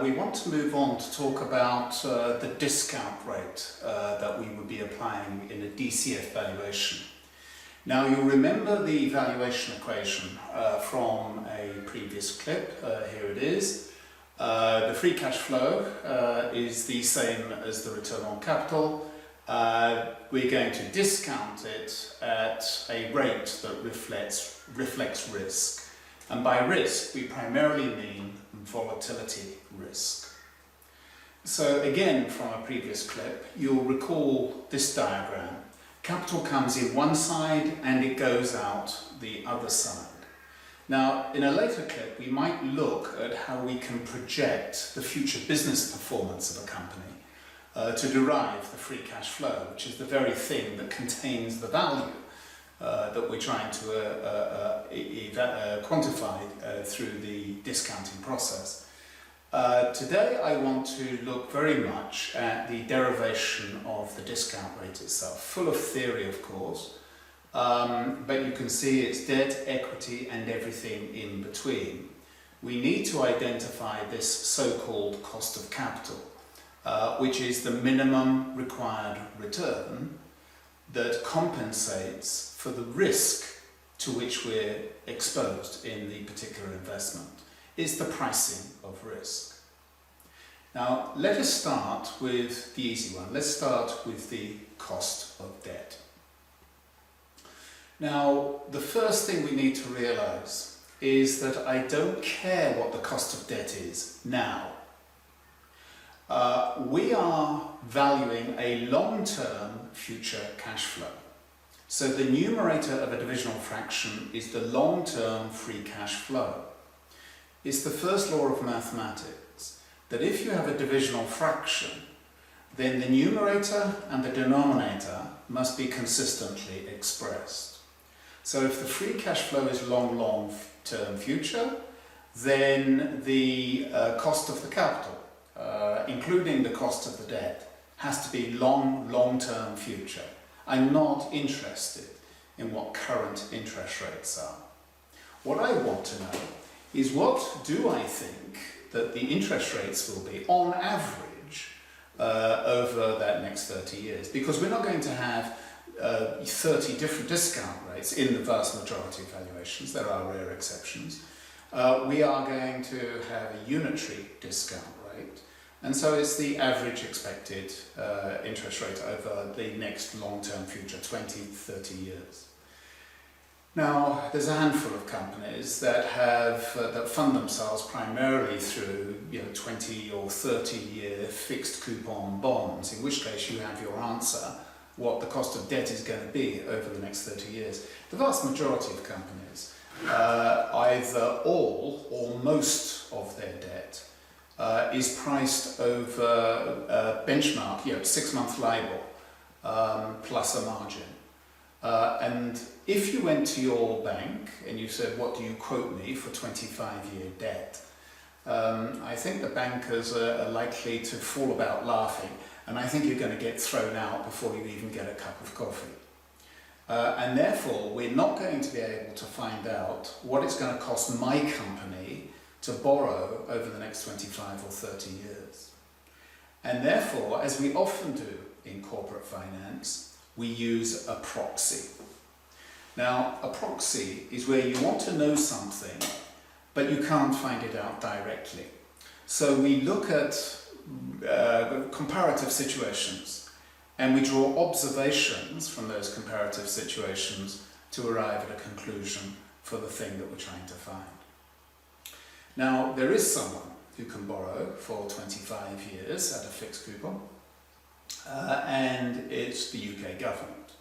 we want to move on to talk about the discount rate that we would be applying in a DCF valuation. Now you'll remember the valuation equation from a previous clip. Here it is. The free cash flow is the same as the return on capital. We're going to discount it at a rate that reflects risk. And by risk, we primarily mean volatility risk. So again, from a previous clip, you'll recall this diagram. Capital comes in one side and it goes out the other side. Now, in a later clip, we might look at how we can project the future business performance of a company to derive the free cash flow, which is the very thing that contains the value that we're trying to quantify through the discounting process. Today I want to look very much at the derivation of the discount rate itself, full of theory of course, but you can see it's debt, equity and everything in between. We need to identify this so-called cost of capital, which is the minimum required return that compensates for the risk to which we're exposed in the particular investment. It's the pricing of risk. Now, let us start with the easy one. Let's start with the cost of debt. Now, the first thing we need to realize is that I don't care what the cost of debt is now. We are valuing a long-term future cash flow. So the numerator of a divisional fraction is the long-term free cash flow. It's the first law of mathematics that if you have a divisional fraction, then the numerator and the denominator must be consistently expressed. So if the free cash flow is long-term future, then the cost of the capital, including the cost of the debt, has to be long-term future. I'm not interested in what current interest rates are. What I want to know is what do I think that the interest rates will be on average over that next 30 years, because we're not going to have 30 different discount rates in the vast majority of valuations. There are rare exceptions. We are going to have a unitary discount rate. And so it's the average expected interest rate over the next long-term future, 20, 30 years. Now, there's a handful of companies that that fund themselves primarily through 20 or 30-year fixed coupon bonds, in which case you have your answer, what the cost of debt is going to be over the next 30 years. The vast majority of companies, either all or most of their debt, is priced over benchmark, 6-month LIBOR plus a margin. And if you went to your bank and you said, what do you quote me for 25-year debt? I think the bankers are likely to fall about laughing, and I think you're going to get thrown out before you even get a cup of coffee. And therefore, we're not going to be able to find out what it's going to cost my company to borrow over the next 25 or 30 years. And therefore, as we often do in corporate finance, we use a proxy. Now, a proxy is where you want to know something, but you can't find it out directly. So we look at comparative situations, and we draw observations from those comparative situations to arrive at a conclusion for the thing that we're trying to find. Now, there is someone who can borrow for 25 years at a fixed coupon, and it's the UK government.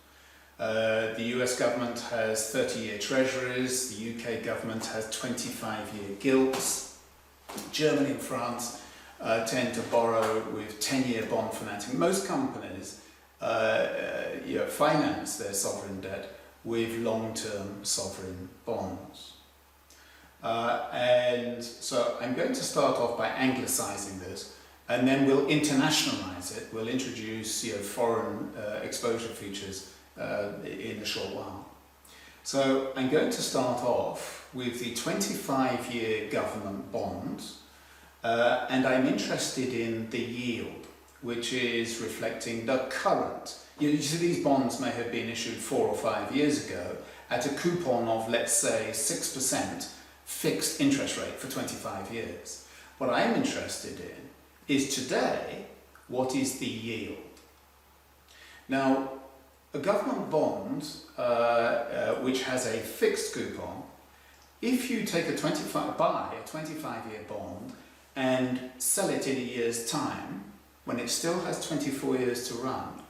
The US government has 30-year treasuries, the UK government has 25-year gilts. Germany and France tend to borrow with 10-year bond financing. Most companies finance their sovereign debt with long-term sovereign bonds. And so I'm going to start off by anglicising this, and then we'll internationalise it. We'll introduce foreign exposure features in a short while. So I'm going to start off with the 25-year government bonds, and I'm interested in the yield, which is reflecting the current. You see, these bonds may have been issued 4 or 5 years ago at a coupon of, let's say, 6% fixed interest rate for 25 years. What I'm interested in is today, what is the yield? Now, a government bond which has a fixed coupon, if you take buy a 25-year bond and sell it in a year's time, when it still has 24 years to run,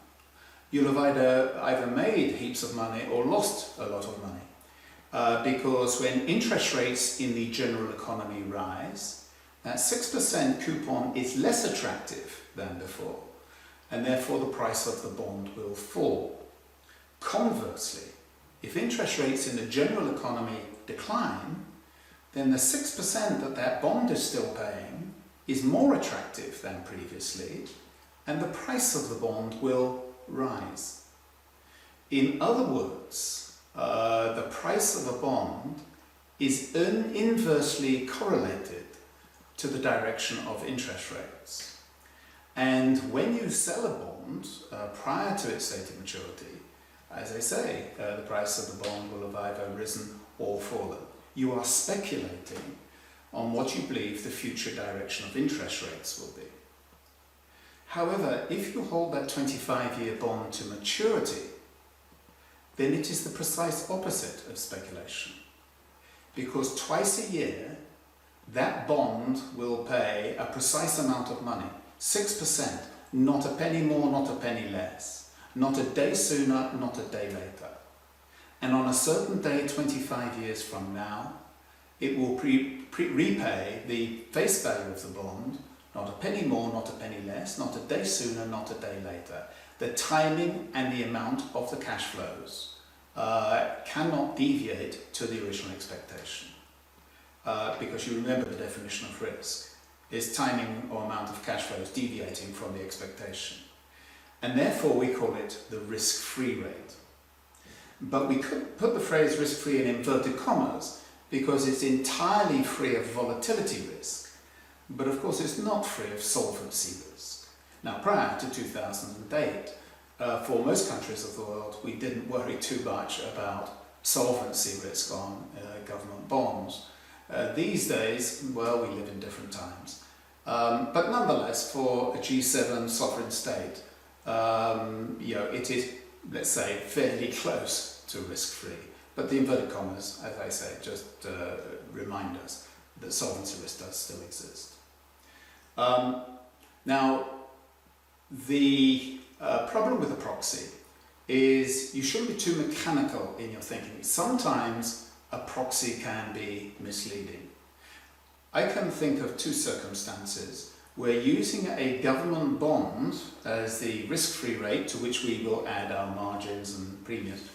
you'll have either made heaps of money or lost a lot of money. Because when interest rates in the general economy rise, that 6% coupon is less attractive than before, and therefore the price of the bond will fall. Conversely, if interest rates in the general economy decline, then the 6% that bond is still paying is more attractive than previously, and the price of the bond will rise. In other words, the price of a bond is inversely correlated to the direction of interest rates. And when you sell a bond prior to its stated maturity, as I say, the price of the bond will have either risen or fallen. You are speculating on what you believe the future direction of interest rates will be. However, if you hold that 25-year bond to maturity, then it is the precise opposite of speculation. Because twice a year, that bond will pay a precise amount of money, 6%, not a penny more, not a penny less. Not a day sooner, not a day later. And on a certain day, 25 years from now, it will repay the face value of the bond, not a penny more, not a penny less, not a day sooner, not a day later. The timing and the amount of the cash flows cannot deviate to the original expectation. Because you remember the definition of risk is timing or amount of cash flows deviating from the expectation. And therefore we call it the risk-free rate. But we could put the phrase risk-free in inverted commas because it's entirely free of volatility risk. But of course it's not free of solvency risk. Now, prior to 2008, for most countries of the world, we didn't worry too much about solvency risk on government bonds. These days, well, we live in different times. But nonetheless, for a G7 sovereign state, it is, let's say, fairly close to risk-free. But the inverted commas, as I say, just remind us that solvency risk does still exist. Now, the problem with a proxy is you shouldn't be too mechanical in your thinking. Sometimes a proxy can be misleading. I can think of two circumstances where using a government bond as the risk-free rate to which we will add our margins and premiums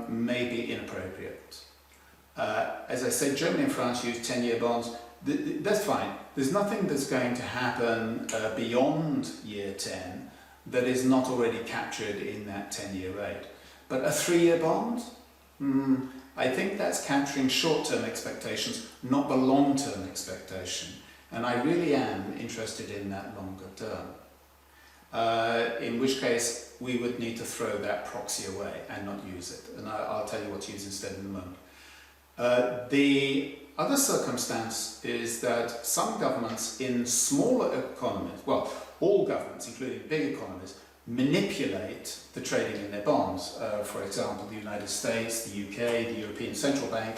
may be inappropriate. As I said, Germany and France use 10-year bonds. That's fine. There's nothing that's going to happen beyond year 10 that is not already captured in that 10-year rate. But a 3-year bond? I think that's capturing short-term expectations, not the long-term expectation. And I really am interested in that longer term. In which case, we would need to throw that proxy away and not use it. And I'll tell you what to use instead in a moment. The other circumstance is that some governments in smaller economies, well, all governments, including big economies, manipulate the trading in their bonds. For example, the United States, the UK, the European Central Bank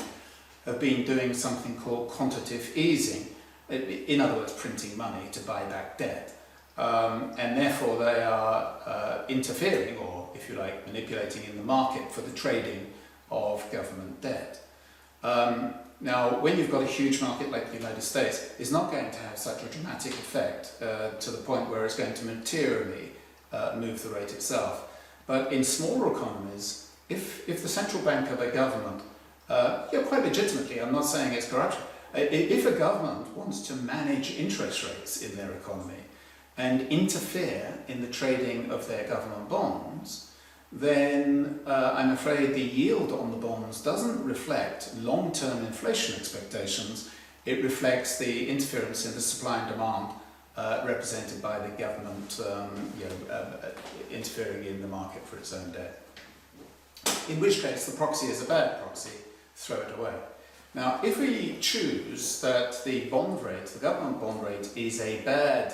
have been doing something called quantitative easing. In other words, printing money to buy back debt. And therefore they are interfering, or if you like, manipulating in the market for the trading of government debt. Now, when you've got a huge market like the United States, it's not going to have such a dramatic effect to the point where it's going to materially move the rate itself. But in smaller economies, if the central bank of a government, quite legitimately, I'm not saying it's corruption, if a government wants to manage interest rates in their economy and interfere in the trading of their government bonds, then I'm afraid the yield on the bonds doesn't reflect long-term inflation expectations. It reflects the interference in the supply and demand represented by the government interfering in the market for its own debt. In which case the proxy is a bad proxy, throw it away. Now, if we choose that the bond rate, the government bond rate, is a bad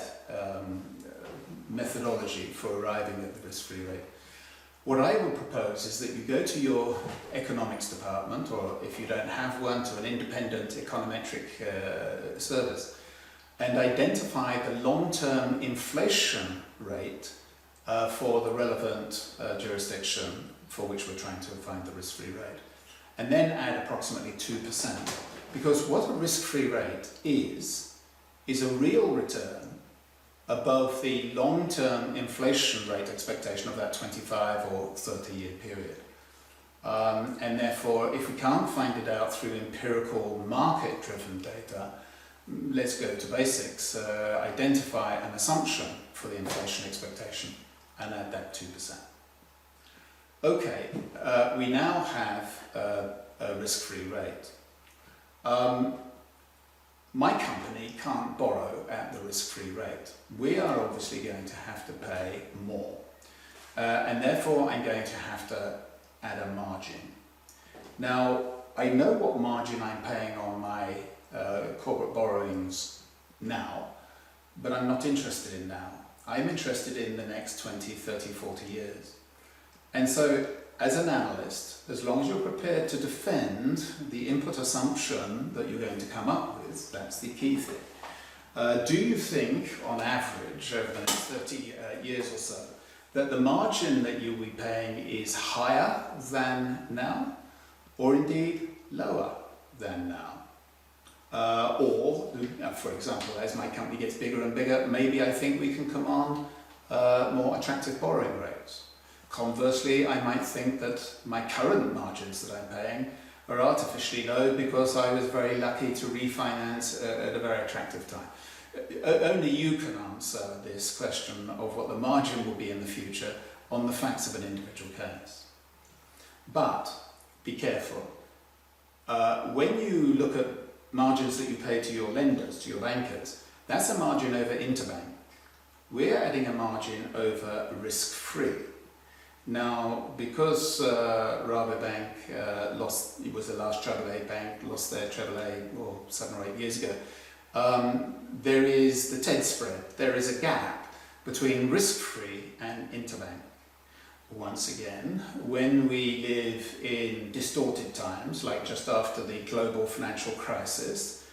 methodology for arriving at the risk-free rate, what I would propose is that you go to your economics department, or if you don't have one, to an independent econometric service, and identify the long-term inflation rate for the relevant jurisdiction for which we're trying to find the risk-free rate. And then add approximately 2%. Because what a risk-free rate is a real return above the long-term inflation rate expectation of that 25 or 30-year period. And therefore, if we can't find it out through empirical market-driven data, let's go to basics, identify an assumption for the inflation expectation and add that 2%. Okay, we now have a risk-free rate. My company can't borrow at the risk-free rate. We are obviously going to have to pay more. And therefore I'm going to have to add a margin. Now, I know what margin I'm paying on my corporate borrowings now, but I'm not interested in now. I'm interested in the next 20, 30, 40 years. And so, as an analyst, as long as you're prepared to defend the input assumption that you're going to come up with, that's the key thing. Do you think, on average, over the next 30 years or so, that the margin that you'll be paying is higher than now, or indeed lower than now? Or, for example, as my company gets bigger and bigger, maybe I think we can command more attractive borrowing rates. Conversely, I might think that my current margins that I'm paying are artificially low because I was very lucky to refinance at a very attractive time. Only you can answer this question of what the margin will be in the future on the facts of an individual case. But be careful. When you look at margins that you pay to your lenders, to your bankers, that's a margin over interbank. We're adding a margin over risk-free. Now, because Rabobank lost, it was the last AAA bank, lost their AAA 7 or 8 years ago, there is the TED spread. There is a gap between risk-free and interbank. Once again, when we live in distorted times, like just after the global financial crisis,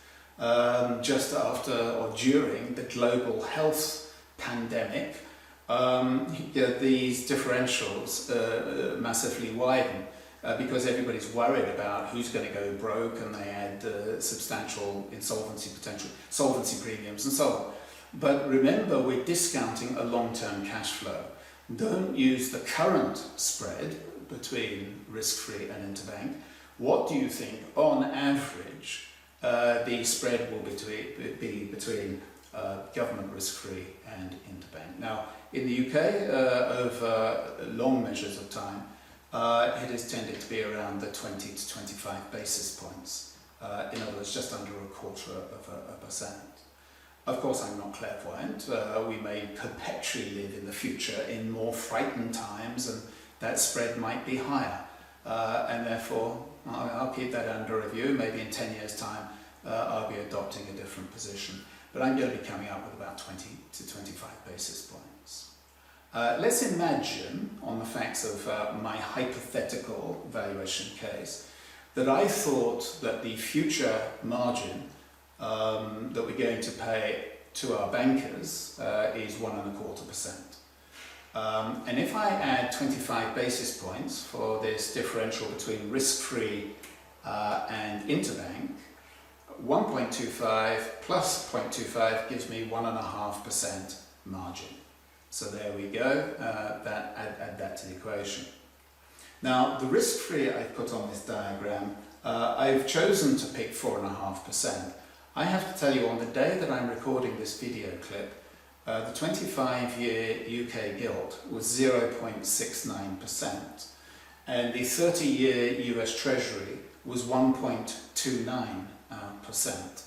just after or during the global health pandemic, these differentials massively widen because everybody's worried about who's going to go broke, and they add substantial insolvency potential, solvency premiums and so on. But remember, we're discounting a long-term cash flow. Don't use the current spread between risk-free and interbank. What do you think, on average, the spread will be between government risk-free and interbank? Now, in the UK, over long measures of time, it has tended to be around the 20 to 25 basis points. In other words, just under 0.25%. Of course, I'm not clairvoyant. We may perpetually live in the future in more frightened times, and that spread might be higher. And therefore, I'll keep that under review. Maybe in 10 years' time, I'll be adopting a different position. But I'm going to be coming up with about 20 to 25 basis points. Let's imagine, on the facts of my hypothetical valuation case, that I thought that the future margin that we're going to pay to our bankers is 1.25%. And if I add 25 basis points for this differential between risk-free and interbank, 1.25 plus 0.25 gives me 1.5% margin. So there we go, add that to the equation. Now, the risk-free I've put on this diagram, I've chosen to pick 4.5%. I have to tell you, on the day that I'm recording this video clip, the 25-year UK gilt was 0.69%, and the 30-year US Treasury was 1.29%.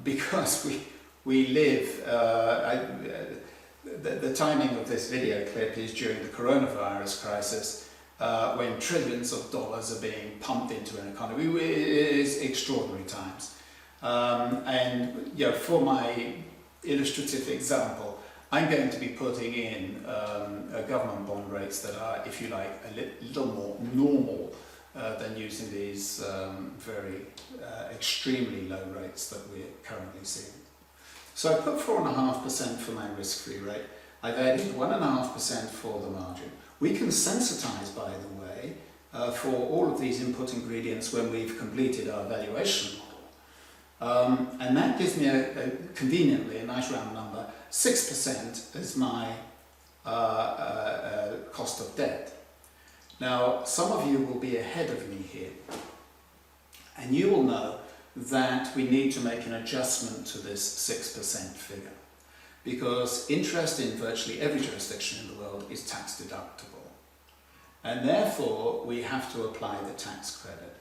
because we live, the timing of this video clip is during the coronavirus crisis, when trillions of dollars are being pumped into an economy. It is extraordinary times. And you know, for my illustrative example, I'm going to be putting in government bond rates that are, if you like, a little more normal than using these very extremely low rates that we're currently seeing. So I put 4.5% for my risk-free rate. I've added 1.5% for the margin. We can sensitize, by the way, for all of these input ingredients when we've completed our valuation model. And that gives me conveniently a nice round number. 6% is my cost of debt. Now, some of you will be ahead of me here, and you will know that we need to make an adjustment to this 6% figure, because interest in virtually every jurisdiction in the world is tax deductible, and therefore we have to apply the tax credit.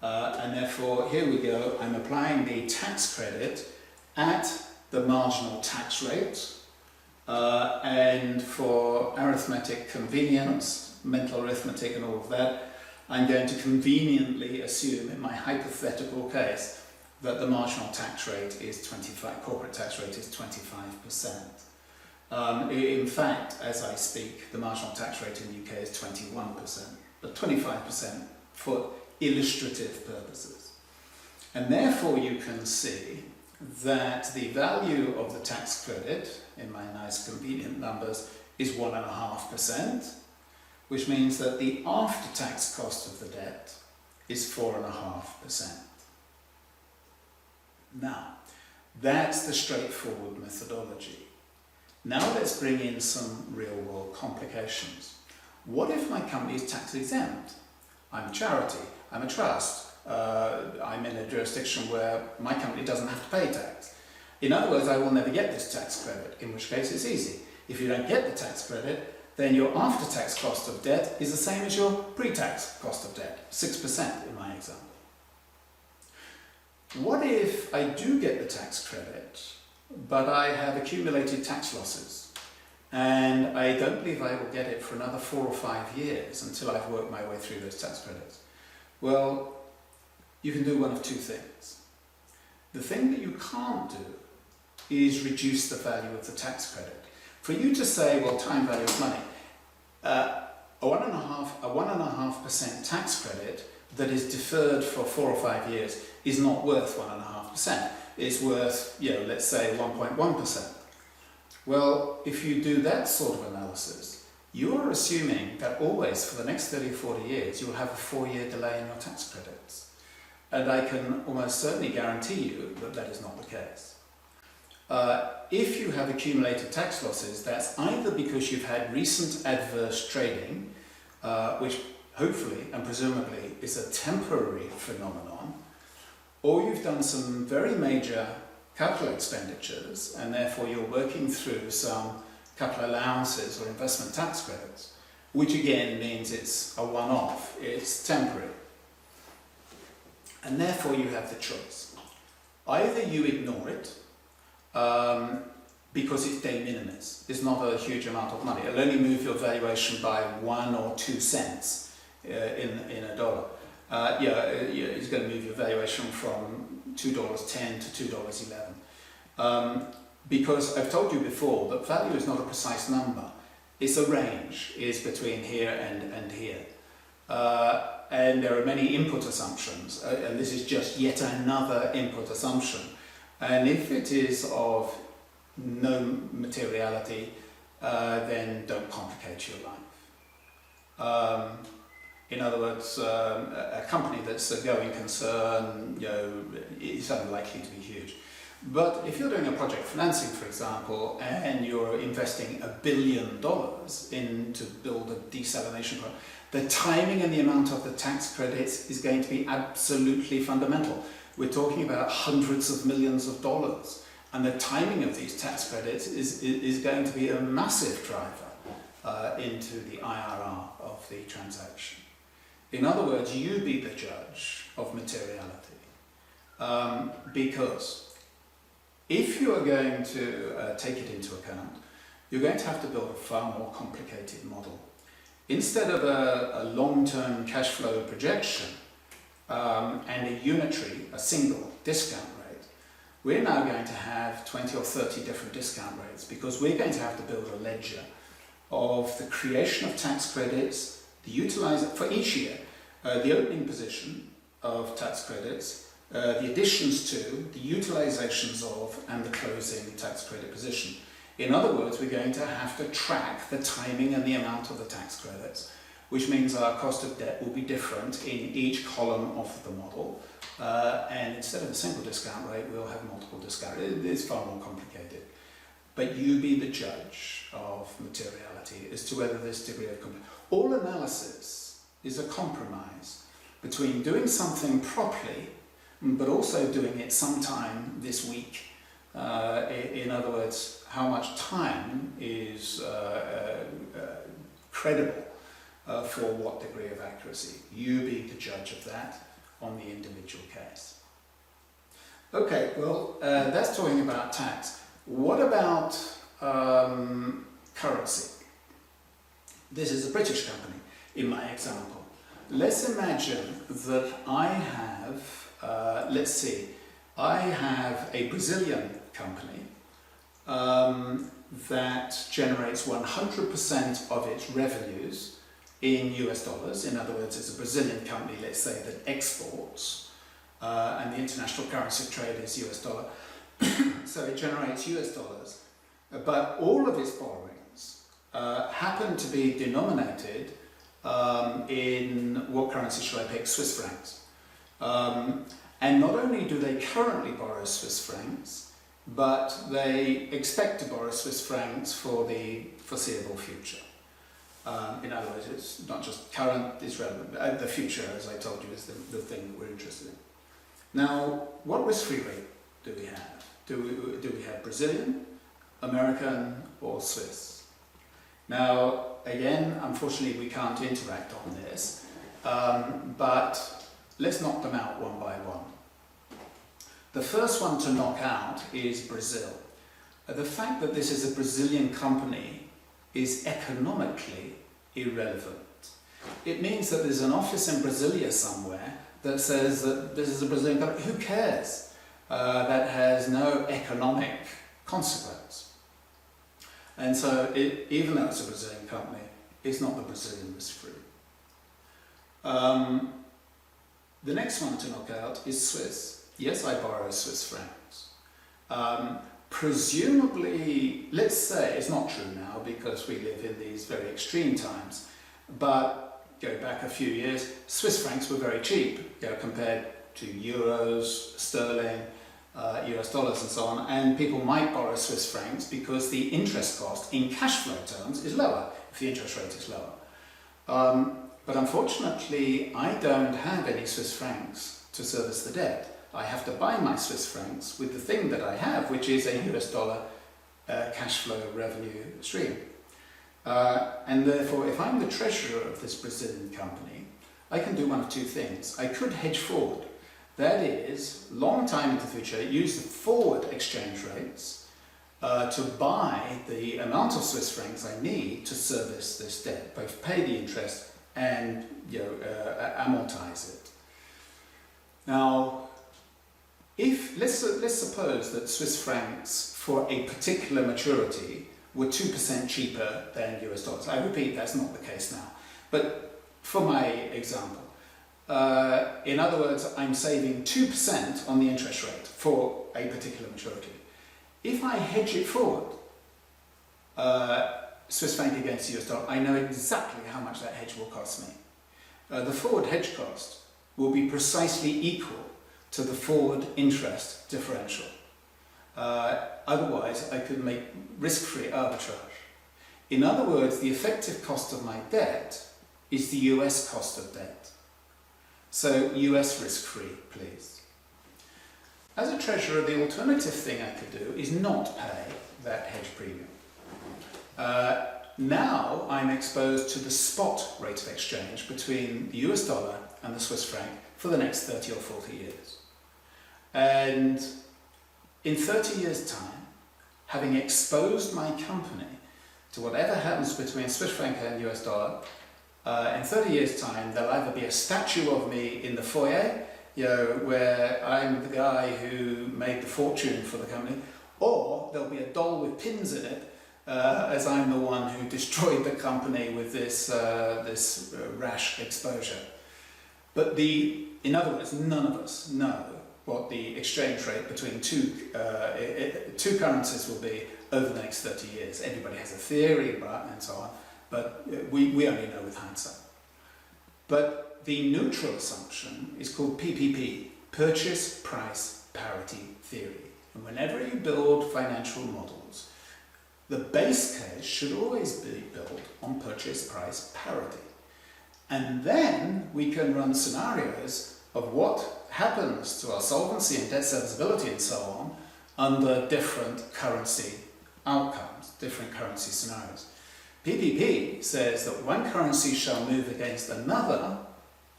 And therefore, here we go, I'm applying the tax credit at the marginal tax rate, and for arithmetic convenience, mental arithmetic and all of that, I'm going to conveniently assume in my hypothetical case that the marginal tax rate is 25%, corporate tax rate is 25%. In fact, as I speak, the marginal tax rate in the UK is 21%, but 25% for illustrative purposes. And therefore you can see that the value of the tax credit, in my nice convenient numbers, is 1.5%, which means that the after-tax cost of the debt is 4.5%. Now, that's the straightforward methodology. Now let's bring in some real-world complications. What if my company is tax exempt? I'm a charity, I'm a trust, I'm in a jurisdiction where my company doesn't have to pay tax. In other words, I will never get this tax credit, in which case it's easy. If you don't get the tax credit, then your after-tax cost of debt is the same as your pre-tax cost of debt, 6% in my example. What if I do get the tax credit, but I have accumulated tax losses, and I don't believe I will get it for another 4 or 5 years until I've worked my way through those tax credits? Well, you can do one of two things. The thing that you can't do is reduce the value of the tax credit. For you to say, well, time value of money, a 1.5% tax credit that is deferred for 4 or 5 years is not worth 1.5%. It's worth, you know, let's say 1.1%. Well, if you do that sort of analysis, you are assuming that always for the next 30 or 40 years you'll have a 4-year delay in your tax credits. And I can almost certainly guarantee you that that is not the case. If you have accumulated tax losses, that's either because you've had recent adverse trading, which hopefully and presumably is a temporary phenomenon, or you've done some very major capital expenditures and therefore you're working through some capital allowances or investment tax credits, which again means it's a one-off, it's temporary. And therefore you have the choice. Either you ignore it, because it's de minimis, it's not a huge amount of money, it'll only move your valuation by 1 or 2 cents in a dollar. It's going to move your valuation from $2.10 to $2.11. Because I've told you before that value is not a precise number, it's a range, it's between here and here. And there are many input assumptions, and this is just yet another input assumption. And if it is of no materiality, then don't complicate your life. In other words, a company that's a going concern, you know, is unlikely to be huge. But if you're doing a project financing, for example, and you're investing $1 billion in to build a desalination plant, the timing and the amount of the tax credits is going to be absolutely fundamental. We're talking about hundreds of millions of dollars, and the timing of these tax credits is going to be a massive driver into the IRR of the transaction. In other words, you be the judge of materiality. Because if you are going to take it into account, you're going to have to build a far more complicated model. Instead of a long-term cash flow projection and a unitary, a single discount rate, we're now going to have 20 or 30 different discount rates, because we're going to have to build a ledger of the creation of tax credits, for each year, the opening position of tax credits, the additions to, the utilizations of, and the closing tax credit position. In other words, we're going to have to track the timing and the amount of the tax credits, which means our cost of debt will be different in each column of the model. And instead of a single discount rate, we'll have multiple discount rates. It's far more complicated. But you be the judge of materiality as to whether this degree of complexity. All analysis is a compromise between doing something properly, but also doing it sometime this week. In other words, how much time is credible for what degree of accuracy. You be the judge of that on the individual case. Okay, well, that's talking about tax. What about currency? This is a British company in my example. Let's imagine that I have, I have a Brazilian company that generates 100% of its revenues in US dollars. In other words, it's a Brazilian company, let's say, that exports, and the international currency trade is US dollar. So it generates US dollars, but all of its borrowings happen to be denominated in, what currency should I pick? Swiss francs. And not only do they currently borrow Swiss francs, but they expect to borrow Swiss francs for the foreseeable future. In other words, it's not just current, it's relevant. The future, as I told you, is the thing that we're interested in. Now, what risk-free rate do we have? Do we have Brazilian, American, or Swiss? Now, again, unfortunately, we can't interact on this, but let's knock them out one by one. The first one to knock out is Brazil. The fact that this is a Brazilian company is economically irrelevant. It means that there's an office in Brasilia somewhere that says that this is a Brazilian company. Who cares? That has no economic consequence. And so, even though it's a Brazilian company, it's not the Brazilian risk-free. The next one to knock out is Swiss. Yes, I borrow Swiss francs. Presumably, let's say, it's not true now because we live in these very extreme times, but go back a few years, Swiss francs were very cheap, compared to euros, sterling, US dollars and so on, and people might borrow Swiss francs because the interest cost in cash flow terms is lower if the interest rate is lower. But unfortunately, I don't have any Swiss francs to service the debt. I have to buy my Swiss francs with the thing that I have, which is a US dollar cash flow revenue stream. And therefore, if I'm the treasurer of this Brazilian company, I can do one of two things. I could hedge forward. That is, long time into the future, use the forward exchange rates to buy the amount of Swiss francs I need to service this debt, both pay the interest and amortize it. Now, let's suppose that Swiss francs for a particular maturity were 2% cheaper than US dollars. I repeat, that's not the case now. But for my example, in other words, I'm saving 2% on the interest rate for a particular maturity. If I hedge it forward, Swiss franc against US dollar, I know exactly how much that hedge will cost me. The forward hedge cost will be precisely equal to the forward interest differential. Otherwise, I could make risk-free arbitrage. In other words, the effective cost of my debt is the US cost of debt. So US risk-free, please. As a treasurer, the alternative thing I could do is not pay that hedge premium. Now I'm exposed to the spot rate of exchange between the US dollar and the Swiss franc for the next 30 or 40 years. And in 30 years' time, having exposed my company to whatever happens between Swiss franc and US dollar, in 30 years' time, there'll either be a statue of me in the foyer, where I'm the guy who made the fortune for the company, or there'll be a doll with pins in it, as I'm the one who destroyed the company with this rash exposure. But in other words, none of us know what the exchange rate between two currencies will be over the next 30 years. Everybody has a theory, right, and so on, but we only know with hindsight. But the neutral assumption is called PPP, Purchase Price Parity Theory. And whenever you build financial models, the base case should always be built on purchase price parity. And then we can run scenarios of what happens to our solvency and debt serviceability and so on under different currency outcomes, different currency scenarios. PPP says that one currency shall move against another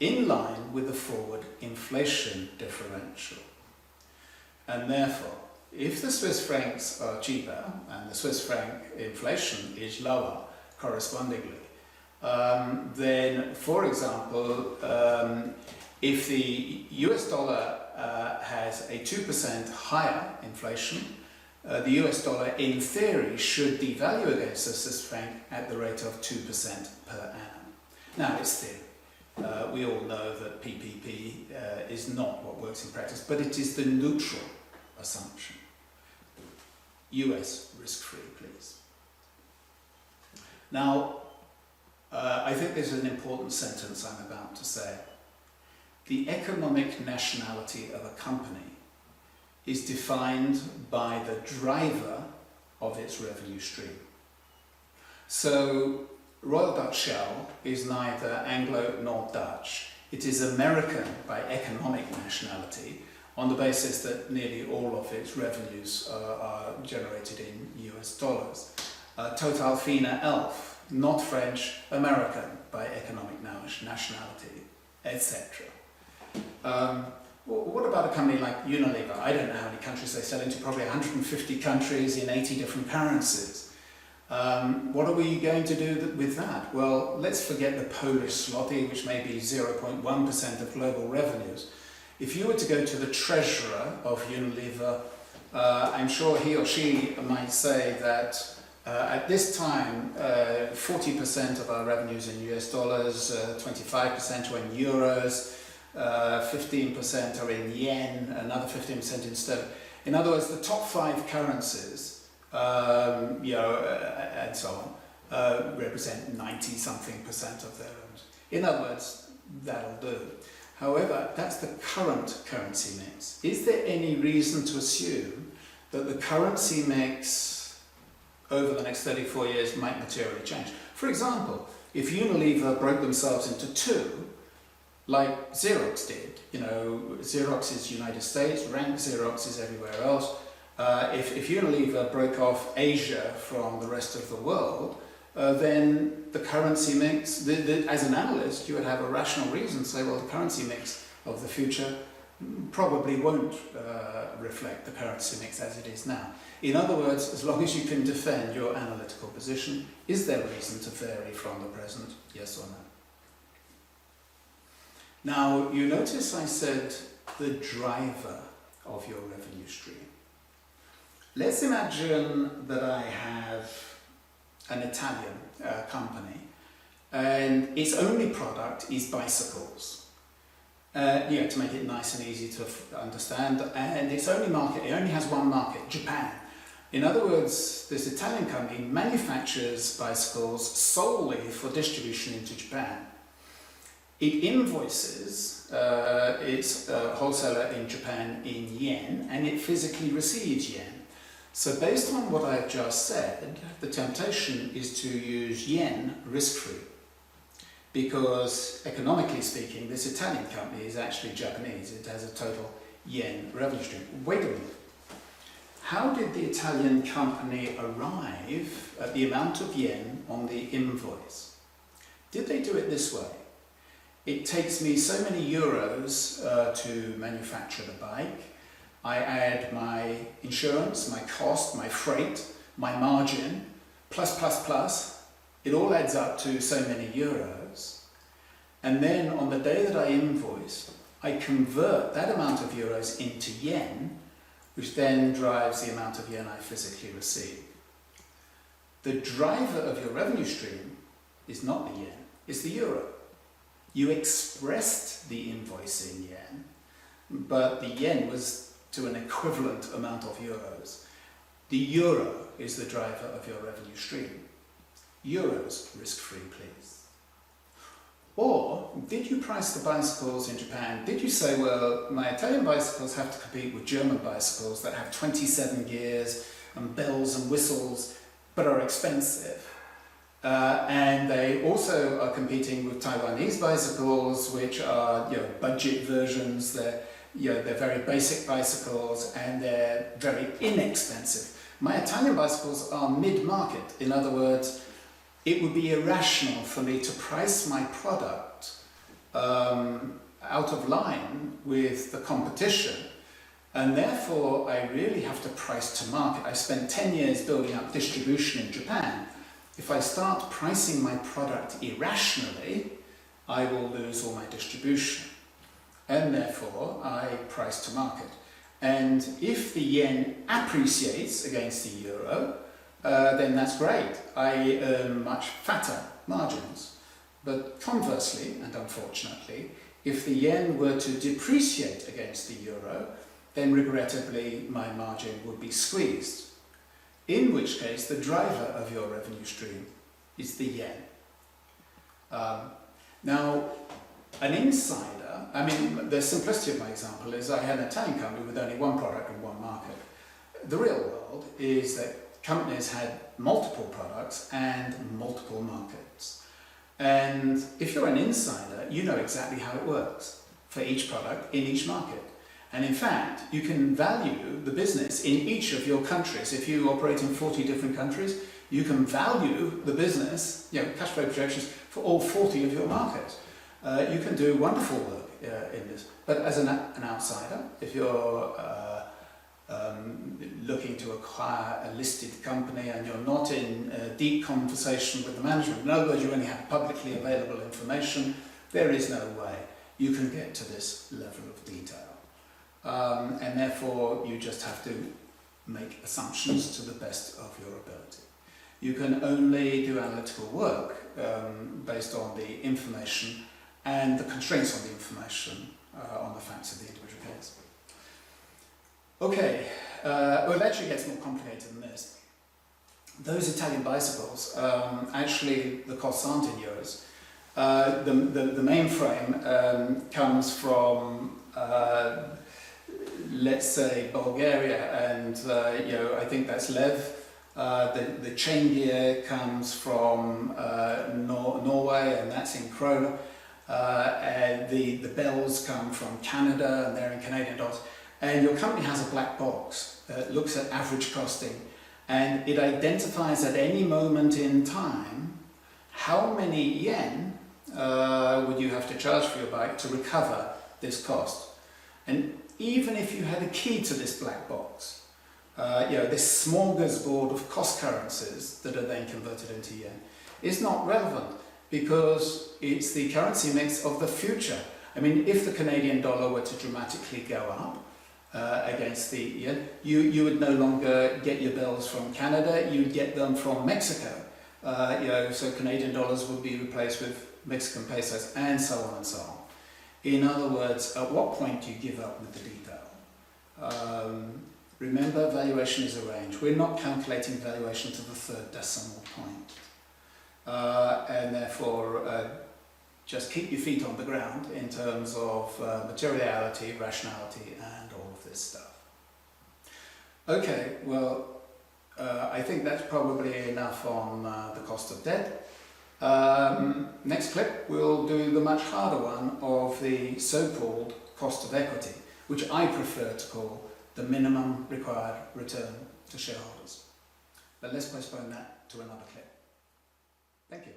in line with the forward inflation differential. And therefore, if the Swiss francs are cheaper and the Swiss franc inflation is lower correspondingly, then, for example, if the US dollar has a 2% higher inflation, the US dollar in theory should devalue against the Swiss franc at the rate of 2% per annum. Now, it's theory. We all know that PPP is not what works in practice, but it is the neutral assumption. US risk-free, please. Now, I think this is an important sentence I'm about to say. The economic nationality of a company is defined by the driver of its revenue stream. So, Royal Dutch Shell is neither Anglo nor Dutch. It is American by economic nationality, on the basis that nearly all of its revenues are generated in US dollars. Total Fina Elf, not French, American by economic nationality, etc. What about a company like Unilever? I don't know how many countries they sell into, probably 150 countries in 80 different currencies. What are we going to do with that? Well, let's forget the Polish zloty, which may be 0.1% of global revenues. If you were to go to the treasurer of Unilever, I'm sure he or she might say that at this time, 40% of our revenues in US dollars, 25% are in euros, 15% are in yen, another 15% in sterling. In other words, the top 5 currencies, and so on, represent 90-something% of their revenues. In other words, that'll do. However, that's the current currency mix. Is there any reason to assume that the currency mix over the next 34 years might materially change? For example, if Unilever broke themselves into 2, like Xerox did, Xerox is United States, rank Xerox is everywhere else. If Unilever broke off Asia from the rest of the world, then the currency mix, as an analyst, you would have a rational reason to say, well, the currency mix of the future probably won't reflect the currency mix as it is now. In other words, as long as you can defend your analytical position, is there a reason to vary from the present, yes or no? Now, you notice I said the driver of your revenue stream. Let's imagine that I have an Italian company and its only product is bicycles. To make it nice and easy to understand, and its only market, it only has one market, Japan. In other words, this Italian company manufactures bicycles solely for distribution into Japan. It invoices its wholesaler in Japan in yen, and it physically receives yen. So based on what I've just said, the temptation is to use yen risk-free, because economically speaking, this Italian company is actually Japanese. It has a total yen revenue stream. Wait a minute. How did the Italian company arrive at the amount of yen on the invoice? Did they do it this way? It takes me so many euros to manufacture the bike. I add my insurance, my cost, my freight, my margin, plus, plus, plus. It all adds up to so many euros. And then on the day that I invoice, I convert that amount of euros into yen, which then drives the amount of yen I physically receive. The driver of your revenue stream is not the yen, it's the euro. You expressed the invoice in yen, but the yen was to an equivalent amount of euros. The euro is the driver of your revenue stream. Euros, risk-free, please. Or, did you price the bicycles in Japan? Did you say, well, my Italian bicycles have to compete with German bicycles that have 27 gears and bells and whistles, but are expensive? And they also are competing with Taiwanese bicycles, which are budget versions. They're very basic bicycles and they're very inexpensive. My Italian bicycles are mid-market. In other words, it would be irrational for me to price my product out of line with the competition, and therefore I really have to price to market. I spent 10 years building up distribution in Japan. If I start pricing my product irrationally, I will lose all my distribution, and therefore I price to market. And if the yen appreciates against the euro, then that's great. I earn much fatter margins. But conversely, and unfortunately, if the yen were to depreciate against the euro, then regrettably my margin would be squeezed. In which case, the driver of your revenue stream is the yen. Now, an insider, the simplicity of my example is I had an Italian company with only one product and one market. The real world is that companies had multiple products and multiple markets. And if you're an insider, you know exactly how it works for each product in each market. And in fact, you can value the business in each of your countries. If you operate in 40 different countries, you can value the business, cash flow projections for all 40 of your markets. You can do wonderful work in this. But as an outsider, if you're looking to acquire a listed company and you're not in deep conversation with the management, in other words, you only have publicly available information, there is no way you can get to this level of detail. And therefore, you just have to make assumptions to the best of your ability. You can only do analytical work based on the information and the constraints on the information on the facts of the individual case. Okay, well, it actually gets more complicated than this. Those Italian bicycles, actually the costs aren't in euros. The mainframe comes from, let's say, Bulgaria, and I think that's Lev. The chain gear comes from Norway, and that's in krona. And the bells come from Canada, and they're in Canadian dollars. And your company has a black box that looks at average costing, and it identifies at any moment in time how many yen would you have to charge for your bike to recover this cost. And even if you had a key to this black box, this smorgasbord of cost currencies that are then converted into yen is not relevant, because it's the currency mix of the future. If the Canadian dollar were to dramatically go up against the yen, you would no longer get your bells from Canada, you'd get them from Mexico. So Canadian dollars would be replaced with Mexican pesos, and so on and so on. In other words, at what point do you give up with the detail? Remember, valuation is a range. We're not calculating valuation to the third decimal point. And therefore, just keep your feet on the ground in terms of materiality, rationality, and all of this stuff. Okay, well, I think that's probably enough on the cost of debt. Next clip, we'll do the much harder one of the so-called cost of equity, which I prefer to call the minimum required return to shareholders. But let's postpone that to another clip. Thank you.